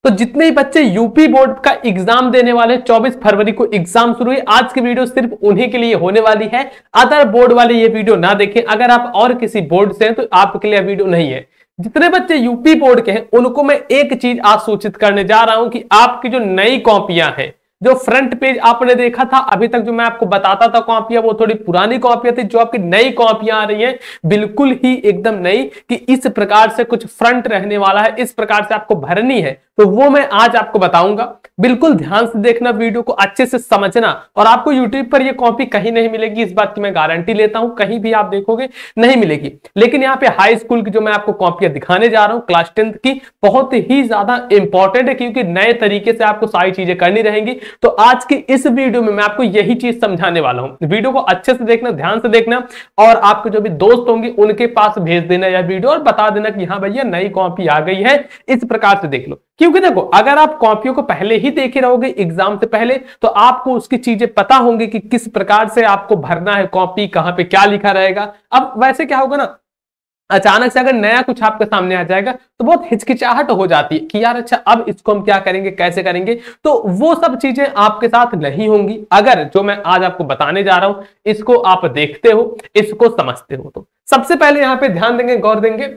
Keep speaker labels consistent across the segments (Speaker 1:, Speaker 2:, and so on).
Speaker 1: तो जितने ही बच्चे यूपी बोर्ड का एग्जाम देने वाले 24 फरवरी को एग्जाम शुरू हुई, आज की वीडियो सिर्फ उन्हीं के लिए होने वाली है। अदर बोर्ड वाले ये वीडियो ना देखें। अगर आप और किसी बोर्ड से हैं तो आपके लिए वीडियो नहीं है। जितने बच्चे यूपी बोर्ड के हैं उनको मैं एक चीज आज सूचित करने जा रहा हूं कि आपकी जो नई कॉपियां हैं, जो फ्रंट पेज आपने देखा था अभी तक, जो मैं आपको बताता था कॉपियां, वो थोड़ी पुरानी कॉपियां थी। जो आपकी नई कॉपियां आ रही हैं बिल्कुल ही एकदम नई, कि इस प्रकार से कुछ फ्रंट रहने वाला है, इस प्रकार से आपको भरनी है, तो वो मैं आज आपको बताऊंगा। बिल्कुल ध्यान से देखना, वीडियो को अच्छे से समझना। और आपको यूट्यूब पर ये कॉपी कहीं नहीं मिलेगी, इस बात की मैं गारंटी लेता हूं। कहीं भी आप देखोगे नहीं मिलेगी। लेकिन यहाँ पे हाई स्कूल की जो मैं आपको कॉपियां दिखाने जा रहा हूं, क्लास 10th की, बहुत ही ज्यादा इंपॉर्टेंट है, क्योंकि नए तरीके से आपको सारी चीजें करनी रहेंगी। तो आज की इस वीडियो में मैं आपको यही चीज समझाने वाला हूं। वीडियो को अच्छे से देखना, ध्यान से देखना, और आपके जो भी दोस्त होंगे उनके पास भेज देना यह वीडियो और बता देना कि हाँ भैया नई कॉपी आ गई है, इस प्रकार से देख लो। क्योंकि देखो, अगर आप कॉपियों को पहले ही देखे रहोगे एग्जाम से पहले, तो आपको उसकी चीजें पता होंगी कि किस प्रकार से आपको भरना है कॉपी, कहां पे क्या लिखा रहेगा। अब वैसे क्या होगा ना, अचानक से अगर नया कुछ आपके सामने आ जाएगा तो बहुत हिचकिचाहट हो जाती है कि यार अच्छा अब इसको हम क्या करेंगे, कैसे करेंगे। तो वो सब चीजें आपके साथ नहीं होंगी अगर जो मैं आज आपको बताने जा रहा हूं इसको आप देखते हो, इसको समझते हो। तो सबसे पहले यहां पे ध्यान देंगे, गौर देंगे,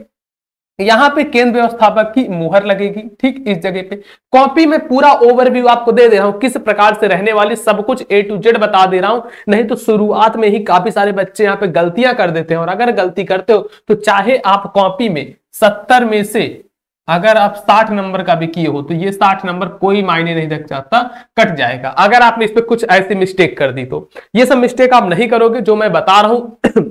Speaker 1: यहां पे केंद्र व्यवस्थापक की मुहर लगेगी। ठीक इस जगह पे कॉपी में पूरा ओवरव्यू आपको दे दे रहा हूं, किस प्रकार से रहने वाली, सब कुछ A to Z बता दे रहा हूं। नहीं तो शुरुआत में ही काफी सारे बच्चे यहां पे गलतियां कर देते हैं, और अगर गलती करते हो तो चाहे आप कॉपी में 70 में से अगर आप 60 नंबर का भी किए हो तो ये 60 नंबर कोई मायने नहीं रख जाता, कट जाएगा अगर आपने इस पे कुछ ऐसी मिस्टेक कर दी। तो ये सब मिस्टेक आप नहीं करोगे जो मैं बता रहा हूं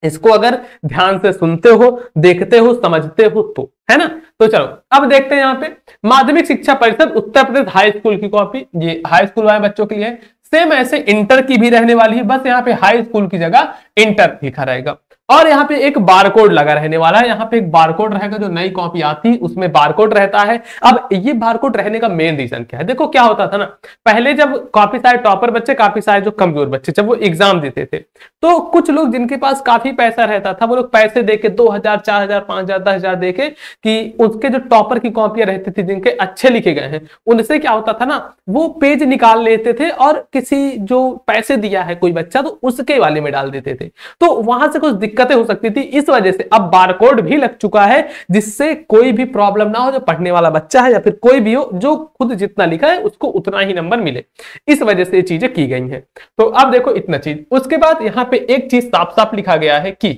Speaker 1: इसको अगर ध्यान से सुनते हो, देखते हो, समझते हो तो, है ना। तो चलो अब देखते हैं यहाँ पे माध्यमिक शिक्षा परिषद उत्तर प्रदेश हाई स्कूल की कॉपी, ये हाई स्कूल वाले बच्चों के लिए है। सेम ऐसे इंटर की भी रहने वाली है, बस यहाँ पे हाई स्कूल की जगह इंटर लिखा रहेगा। और यहाँ पे एक बारकोड लगा रहने वाला है, यहाँ पे एक बारकोड रहेगा, जो नई कॉपी आती है उसमें बारकोड रहता है। अब ये बारकोड रहने का मेन रीजन क्या है, देखो क्या होता था ना, पहले जब काफी सारे टॉपर बच्चे, काफी सारे जो कमजोर बच्चे, जब वो एग्जाम देते थे तो कुछ लोग जिनके पास काफी पैसा रहता था, वो लोग पैसे देके 2000, 4000, 5000, 10,000 देके कि उसके जो टॉपर की कॉपियां रहती थी जिनके अच्छे लिखे गए हैं, उनसे क्या होता था ना, वो पेज निकाल लेते थे और किसी जो पैसे दिया है कोई बच्चा तो उसके वाले में डाल देते थे। तो वहां से कुछ दिक्कतें हो सकती थी। इस वजह से अब बारकोड भी लग चुका है, जिससे कोई भी प्रॉब्लम ना हो, जो पढ़ने वाला बच्चा है या फिर कोई भी हो, जो खुद जितना लिखा है उसको उतना ही नंबर मिले। इस वजह से ये चीजें की गई हैं। तो अब देखो इतना चीज, उसके बाद यहां पे एक चीज साफ साफ लिखा गया है कि,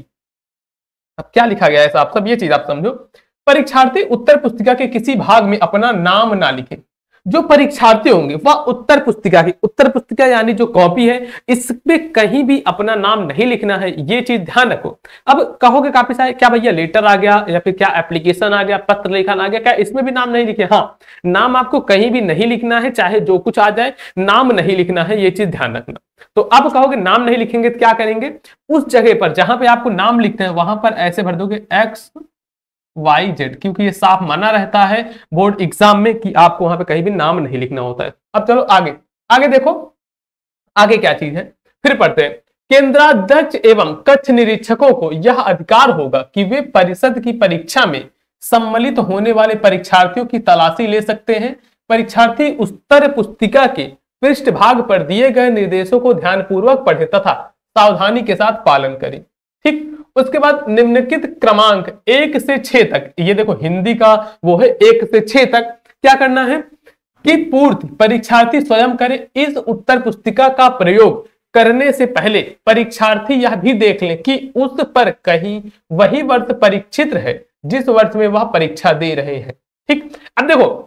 Speaker 1: अब क्या लिखा गया है साफ साफ, ये चीज आप समझो, परीक्षार्थी उत्तर पुस्तिका के किसी भाग में अपना नाम ना लिखे। जो परीक्षार्थी होंगे वह उत्तर पुस्तिका की, उत्तर पुस्तिका यानी जो कॉपी है, इसमें कहीं भी अपना नाम नहीं लिखना है, ये चीज ध्यान रखो। अब कहोगे काफी सारे, क्या भैया लेटर आ गया या फिर क्या एप्लीकेशन आ गया, पत्र लेखन आ गया, क्या इसमें भी नाम नहीं लिखे? हाँ, नाम आपको कहीं भी नहीं लिखना है, चाहे जो कुछ आ जाए, नाम नहीं लिखना है, ये चीज ध्यान रखना। तो अब कहोगे नाम नहीं लिखेंगे तो क्या करेंगे, उस जगह पर जहां पे आपको नाम लिखना है वहां पर ऐसे भर दोगे XYZ, क्योंकि ये साफ माना रहता है बोर्ड एग्जाम में कि आपको वहां पे कहीं भी नाम नहीं लिखना होता है। अब चलो आगे, आगे देखो आगे क्या चीज है, फिर पढ़ते हैं। केंद्राध्यक्ष एवं कक्ष निरीक्षकों को यह अधिकार होगा कि वे परिषद की परीक्षा में सम्मिलित होने वाले परीक्षार्थियों की तलाशी ले सकते हैं। परीक्षार्थी उत्तर पुस्तिका के पृष्ठभाग पर दिए गए निर्देशों को ध्यानपूर्वक पढ़े तथा सावधानी के साथ पालन करें। ठीक, उसके बाद निम्नलिखित क्रमांक 1 से 6 तक, ये देखो हिंदी का वो है 1 से 6 तक, क्या करना है कि पूर्ति परीक्षार्थी स्वयं करे। इस उत्तर पुस्तिका का प्रयोग करने से पहले परीक्षार्थी यह भी देख लें कि उस पर कहीं वही वर्ष परीक्षित है जिस वर्ष में वह परीक्षा दे रहे हैं। ठीक, अब देखो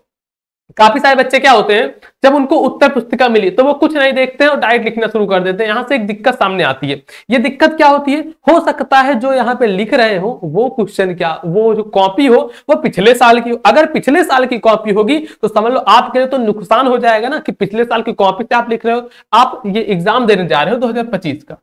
Speaker 1: काफी सारे बच्चे क्या होते हैं, जब उनको उत्तर पुस्तिका मिली तो वो कुछ नहीं देखते हैं और डायरेक्ट लिखना शुरू कर देते हैं। यहां से एक दिक्कत सामने आती है। ये दिक्कत क्या होती है, हो सकता है जो यहाँ पे लिख रहे हो वो क्वेश्चन, क्या वो जो कॉपी हो वो पिछले साल की हो। अगर पिछले साल की कॉपी होगी तो समझ लो आपके लिए तो नुकसान हो जाएगा ना, कि पिछले साल की कॉपी से आप लिख रहे हो, आप ये एग्जाम देने जा रहे हो 2025 का,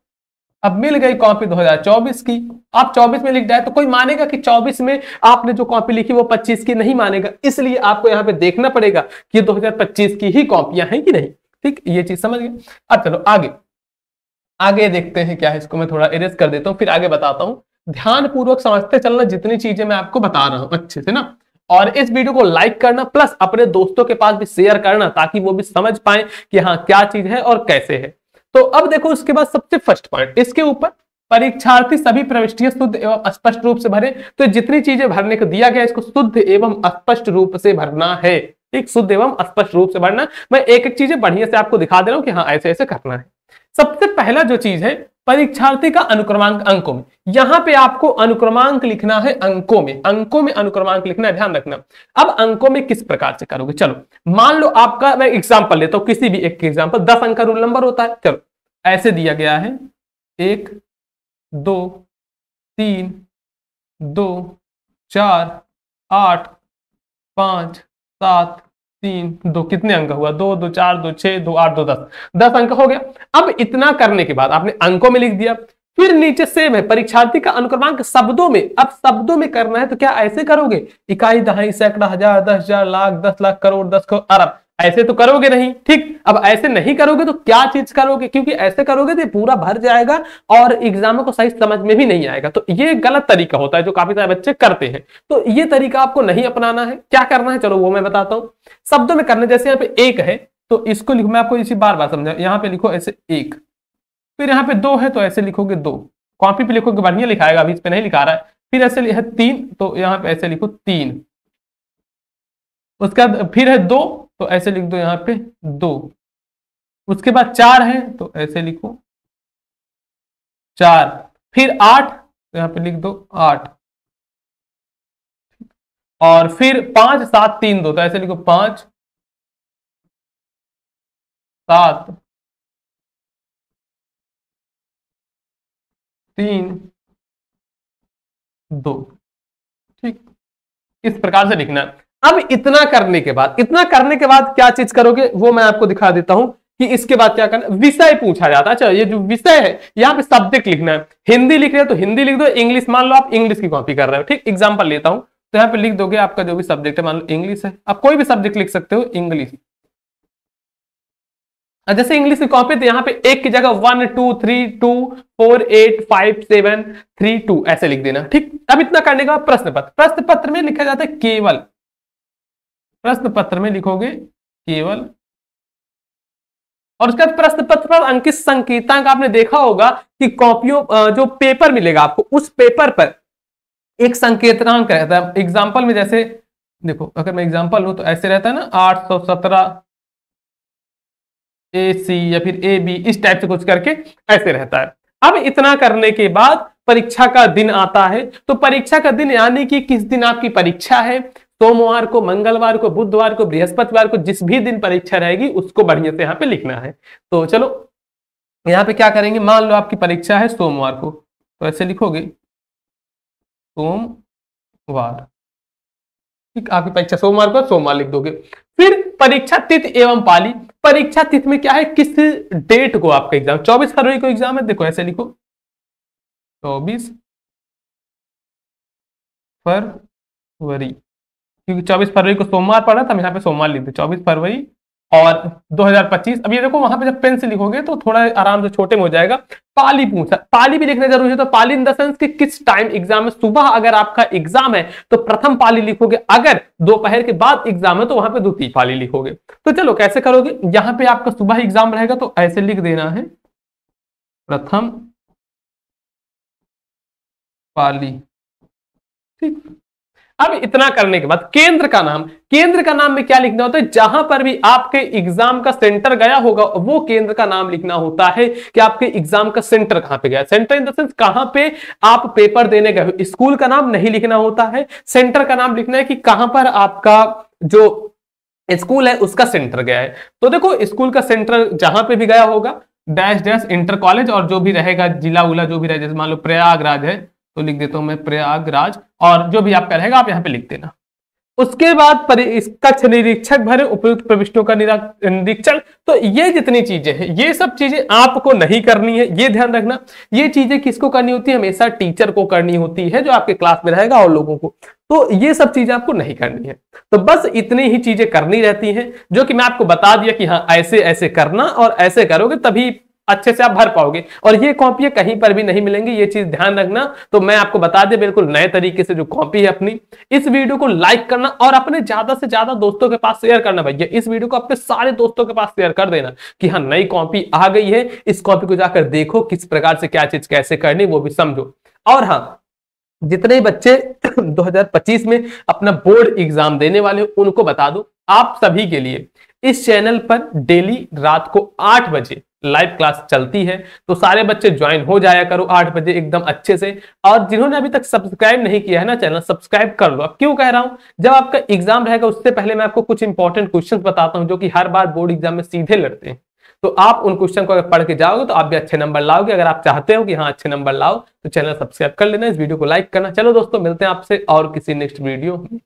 Speaker 1: अब मिल गई कॉपी 2024 की, आप 24 में लिख जाए तो कोई मानेगा कि 24 में आपने जो कॉपी लिखी वो 25 की नहीं मानेगा। इसलिए आपको यहां पे देखना पड़ेगा कि 2025 की ही कॉपियां हैं कि नहीं। ठीक, ये चीज समझ गए। अब चलो आगे, आगे देखते हैं क्या है, इसको मैं थोड़ा इरेज कर देता हूं फिर आगे बताता हूं। ध्यान पूर्वक समझते चलना जितनी चीजें मैं आपको बता रहा हूं अच्छे से ना। और इस वीडियो को लाइक करना प्लस अपने दोस्तों के पास भी शेयर करना ताकि वो भी समझ पाए कि हाँ क्या चीज है और कैसे है। तो अब देखो उसके बाद सबसे फर्स्ट पॉइंट इसके ऊपर, परीक्षार्थी सभी प्रविष्टियां शुद्ध एवं स्पष्ट रूप से भरे। तो जितनी चीजें भरने को दिया गया इसको शुद्ध एवं स्पष्ट रूप से भरना है। एक शुद्ध एवं स्पष्ट रूप से भरना। मैं एक एक चीजें बढ़िया से आपको दिखा दे रहा हूं कि हाँ ऐसे ऐसे करना है। सबसे पहला जो चीज है परीक्षार्थी का अनुक्रमांक अंकों में। यहां पे आपको अनुक्रमांक लिखना है अंकों में, अंकों में अनुक्रमांक लिखना है, ध्यान रखना। अब अंकों में किस प्रकार से करोगे, चलो मान लो आपका, मैं एग्जांपल लेता हूं किसी भी एक एग्जांपल, 10 अंक का रूल नंबर होता है। चलो ऐसे दिया गया है 1 2 3 2 4 8 5 7 3 2, कितने अंक हुआ, 2 2 4 2 6 2 8 2 10 अंक हो गया। अब इतना करने के बाद आपने अंकों में लिख दिया, फिर नीचे सेम है परीक्षार्थी का अनुक्रमांक शब्दों में। अब शब्दों में करना है तो क्या ऐसे करोगे, इकाई दहाई सैकड़ा हजार 10,000 लाख 10 लाख करोड़ 10 करोड़ अरब, ऐसे तो करोगे नहीं। ठीक, अब ऐसे नहीं करोगे तो क्या चीज करोगे, क्योंकि ऐसे करोगे तो पूरा भर जाएगा और एग्जाम को सही समझ में भी नहीं आएगा। तो ये गलत तरीका होता है जो काफी सारे बच्चे करते हैं। तो ये तरीका आपको नहीं अपनाना है। क्या करना है चलो वो मैं बताता हूं। शब्दों में करने, जैसे यहाँ पे 1 है तो इसको लिखो, मैं आपको इसी बार बार समझा, यहाँ पे लिखो ऐसे 1, फिर यहाँ पे 2 है तो ऐसे लिखोगे 2, कॉपी पे लिखोगे बढ़िया लिखाएगा, अभी इस पे नहीं लिखा रहा है। फिर ऐसे है 3 तो यहाँ पे ऐसे लिखो 3, उसके बाद फिर है 2 तो ऐसे लिख दो यहाँ पे 2, उसके बाद 4 है तो ऐसे लिखो 4, फिर 8 तो यहाँ पे लिख दो 8, और फिर 5 7 3 2 तो ऐसे लिखो 5 7 3 2। ठीक, इस प्रकार से लिखना है। अब इतना करने के बाद क्या चीज करोगे वो मैं आपको दिखा देता हूं कि इसके बाद क्या करना। विषय पूछा जाता है। अच्छा, ये जो विषय है यहां पे सब्जेक्ट लिखना है। हिंदी लिख रहे हो तो हिंदी लिख दो, इंग्लिश मान लो आप इंग्लिश की कॉपी कर रहे हो। ठीक, एग्जांपल लेता हूं तो यहाँ पे लिख दोगे आपका जो भी सब्जेक्ट है, मान लो इंग्लिश है, आप कोई भी सब्जेक्ट लिख सकते हो इंग्लिश। जैसे इंग्लिश की कॉपी तो यहाँ पे 1 की जगह 1 2 3 2 4 8 5 7 3 2 ऐसे लिख देना। ठीक, अब इतना करने के बाद प्रश्न पत्र में लिखा जाता है केवल, प्रश्न पत्र में लिखोगे केवल, और उसके बाद प्रश्न पत्र पर अंकित संकेतांक आपने देखा होगा कि कॉपियों जो पेपर मिलेगा आपको उस पेपर पर एक संकेतांक रहता है। एग्जाम्पल में जैसे देखो, अगर मैं एग्जाम्पल लूं तो ऐसे रहता है ना 817 AC या फिर AB, इस टाइप से कुछ करके ऐसे रहता है। अब इतना करने के बाद परीक्षा का दिन आता है। तो परीक्षा का दिन यानी कि किस दिन आपकी परीक्षा है, सोमवार को, मंगलवार को, बुधवार को, बृहस्पतिवार को, जिस भी दिन परीक्षा रहेगी उसको बढ़िया से यहाँ पे लिखना है। तो चलो यहाँ पे क्या करेंगे, मान लो आपकी परीक्षा है सोमवार को तो ऐसे लिखोगे सोमवार। ठीक, आपकी परीक्षा सोमवार को, सोमवार लिख दोगे। फिर परीक्षा तिथि एवं पाली। परीक्षा तिथि में क्या है, किस डेट को आपका एग्जाम, 24 फरवरी को एग्जाम है, देखो ऐसे लिखो 24 फरवरी, क्योंकि 24 फरवरी को सोमवार पड़ा था, हम यहाँ पे सोमवार लिख दे 24 फरवरी और 2025। अब ये देखो वहां पे जब पेन से लिखोगे तो थोड़ा आराम से छोटे में हो जाएगा। पाली पूछा, पाली भी लिखना जरूरी है। तो पाली इन द सेंस कि किस टाइम एग्जाम है। सुबह अगर आपका एग्जाम है तो प्रथम पाली लिखोगे, अगर दोपहर के बाद एग्जाम है तो वहां पे द्वितीय पाली लिखोगे। तो चलो कैसे करोगे, यहां पे आपका सुबह एग्जाम रहेगा तो ऐसे लिख देना है प्रथम पाली। ठीक, अब इतना करने के बाद केंद्र का नाम में क्या लिखना होता है, जहां पर भी आपके एग्जाम का सेंटर गया होगा वो केंद्र का नाम लिखना होता है कि आपके एग्जाम का सेंटर कहां पे गया। सेंटर इन द सेंस कहां पे आप पेपर देने गए हो। स्कूल का नाम नहीं लिखना होता है, सेंटर का नाम लिखना है कि कहां पर आपका जो स्कूल है उसका सेंटर गया है। तो देखो स्कूल का सेंटर जहां पे भी गया होगा डैश डैश इंटर कॉलेज, और जो भी रहेगा जिला उला जो भी रहे, जैसे मान लो प्रयागराज है तो लिख देता हूं मैं प्रयागराज, और जो भी आपका रहेगा आप यहां पे लिख देना। उसके बाद कक्ष निरीक्षक भरे, उपयुक्त प्रविष्टियों का निरीक्षण। तो ये जितनी चीजें हैं ये सब चीजें आपको नहीं करनी है, ये ध्यान रखना। ये चीजें किसको करनी होती है, हमेशा टीचर को करनी होती है जो आपके क्लास में रहेगा और लोगों को। तो ये सब चीजें आपको नहीं करनी है। तो बस इतनी ही चीजें करनी रहती हैं जो कि मैं आपको बता दिया कि हाँ ऐसे ऐसे करना, और ऐसे करोगे तभी अच्छे से आप भर पाओगे। और ये कॉपी कहीं पर भी नहीं मिलेंगी, ये चीज ध्यान रखना। तो मैं आपको बता दे बिल्कुल नए तरीके से जो कॉपी है अपनी। इस वीडियो को लाइक करना और अपने ज्यादा से ज्यादा दोस्तों के पास शेयर करना भैया। इस वीडियो को अपने सारे दोस्तों के पास शेयर कर देना कि हाँ नई कॉपी आ गई है, इस कॉपी को जाकर देखो किस प्रकार से क्या चीज कैसे करनी वो भी समझो। और हाँ, जितने बच्चे 2025 में अपना बोर्ड एग्जाम देने वाले हो उनको बता दो, आप सभी के लिए इस चैनल पर डेली रात को 8 बजे लाइव क्लास चलती है। तो सारे बच्चे ज्वाइन हो जाया करो 8 बजे एकदम अच्छे से। और जिन्होंने अभी तक सब्सक्राइब नहीं किया है ना चैनल, सब्सक्राइब कर लो। अब क्यों कह रहा हूं, जब आपका एग्जाम रहेगा उससे पहले मैं आपको कुछ इंपॉर्टेंट क्वेश्चंस बताता हूं जो कि हर बार बोर्ड एग्जाम में सीधे लड़ते हैं। तो आप उन क्वेश्चन को अगर पढ़ के जाओगे तो आप भी अच्छे नंबर लाओगे। अगर आप चाहते हो कि हाँ अच्छे नंबर लाओ तो चैनल सब्सक्राइब कर लेना, इस वीडियो को लाइक करना। चलो दोस्तों, मिलते हैं आपसे और किसी नेक्स्ट वीडियो में।